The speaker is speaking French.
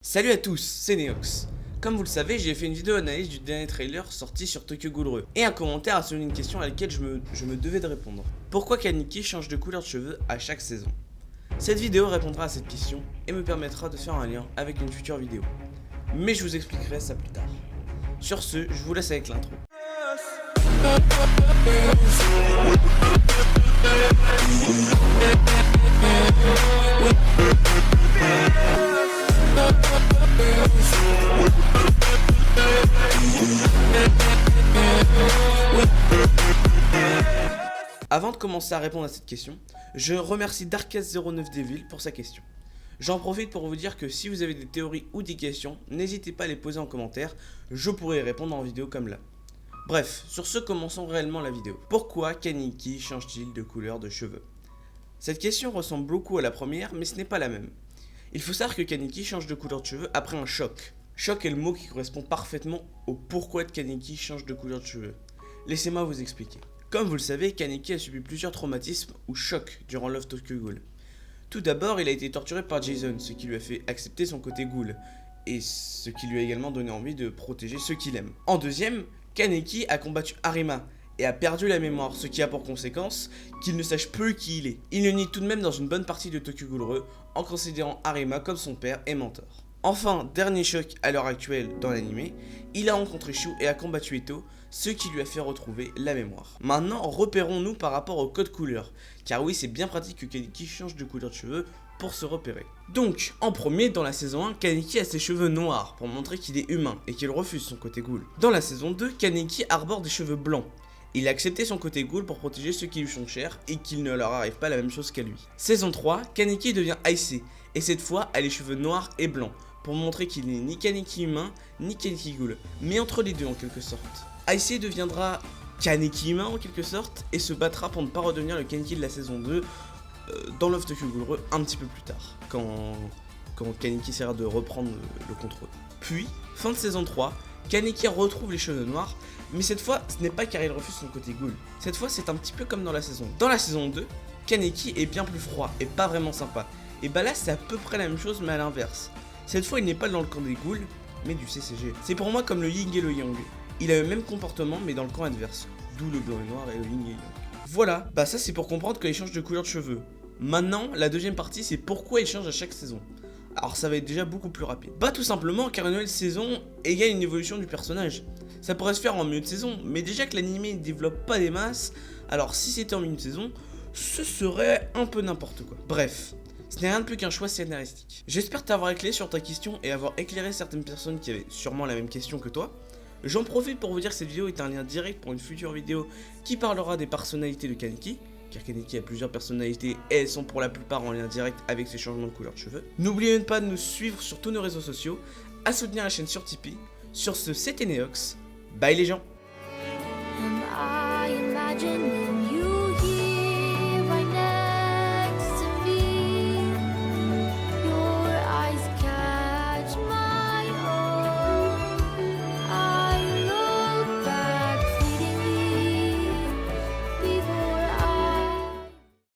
Salut à tous, c'est Neox. Comme vous le savez, j'ai fait une vidéo analyse du dernier trailer sorti sur Tokyo Ghoul et un commentaire a soulevé une question à laquelle je me devais de répondre. Pourquoi Kaneki change de couleur de cheveux à chaque saison? Cette vidéo répondra à cette question et me permettra de faire un lien avec une future vidéo. Mais je vous expliquerai ça plus tard. Sur ce, je vous laisse avec l'intro. Avant de commencer à répondre à cette question, je remercie Darkas09Devil pour sa question. J'en profite pour vous dire que si vous avez des théories ou des questions, n'hésitez pas à les poser en commentaire, je pourrai y répondre en vidéo comme là. Bref, sur ce, commençons réellement la vidéo. Pourquoi Kaneki change-t-il de couleur de cheveux? Cette question ressemble beaucoup à la première, mais ce n'est pas la même. Il faut savoir que Kaneki change de couleur de cheveux après un choc. Choc est le mot qui correspond parfaitement au pourquoi de Kaneki change de couleur de cheveux. Laissez-moi vous expliquer. Comme vous le savez, Kaneki a subi plusieurs traumatismes ou chocs durant Love Tokyo Ghoul. Tout d'abord, il a été torturé par Jason, ce qui lui a fait accepter son côté ghoul, et ce qui lui a également donné envie de protéger ceux qu'il aime. En deuxième, Kaneki a combattu Arima, et a perdu la mémoire, ce qui a pour conséquence qu'il ne sache plus qui il est. Il le nie tout de même dans une bonne partie de Tokyo Ghoul en considérant Arima comme son père et mentor. Enfin, dernier choc à l'heure actuelle dans l'anime, il a rencontré Shu et a combattu Eto, ce qui lui a fait retrouver la mémoire. Maintenant, repérons-nous par rapport au code couleur, car oui, c'est bien pratique que Kaneki change de couleur de cheveux pour se repérer. Donc, en premier, dans la saison 1, Kaneki a ses cheveux noirs pour montrer qu'il est humain et qu'il refuse son côté ghoul. Dans la saison 2, Kaneki arbore des cheveux blancs. Il a accepté son côté ghoul pour protéger ceux qui lui sont chers et qu'il ne leur arrive pas la même chose qu'à lui. Saison 3, Kaneki devient Aisei, et cette fois, a les cheveux noirs et blancs, pour montrer qu'il n'est ni Kaneki humain, ni Kaneki ghoul, mais entre les deux en quelque sorte. Aisei deviendra Kaneki humain en quelque sorte, et se battra pour ne pas redevenir le Kaneki de la saison 2 dans Love Tokyo Ghoul un petit peu plus tard, quand Kaneki essaiera de reprendre le contrôle. Puis, fin de saison 3, Kaneki retrouve les cheveux noirs, mais cette fois, ce n'est pas car il refuse son côté ghoul. Cette fois, c'est un petit peu comme dans la saison 2. Dans la saison 2, Kaneki est bien plus froid et pas vraiment sympa. Et bah là, c'est à peu près la même chose, mais à l'inverse. Cette fois, il n'est pas dans le camp des ghouls, mais du CCG. C'est pour moi comme le yin et le yang. Il a le même comportement, mais dans le camp adverse. D'où le blanc et noir et le yin et yang. Voilà, bah ça c'est pour comprendre qu'il change de couleur de cheveux. Maintenant, la deuxième partie, c'est pourquoi il change à chaque saison. Alors ça va être déjà beaucoup plus rapide. Bah tout simplement car une nouvelle saison égale une évolution du personnage. Ça pourrait se faire en milieu de saison, mais déjà que l'anime ne développe pas des masses, alors si c'était en milieu de saison, ce serait un peu n'importe quoi. Bref, ce n'est rien de plus qu'un choix scénaristique. J'espère t'avoir éclairé sur ta question et avoir éclairé certaines personnes qui avaient sûrement la même question que toi. J'en profite pour vous dire que cette vidéo est un lien direct pour une future vidéo qui parlera des personnalités de Kaneki, car Kaneki a plusieurs personnalités et elles sont pour la plupart en lien direct avec ses changements de couleur de cheveux. N'oubliez pas de nous suivre sur tous nos réseaux sociaux, à soutenir la chaîne sur Tipeee. Sur ce, c'était Neox. Bye les gens!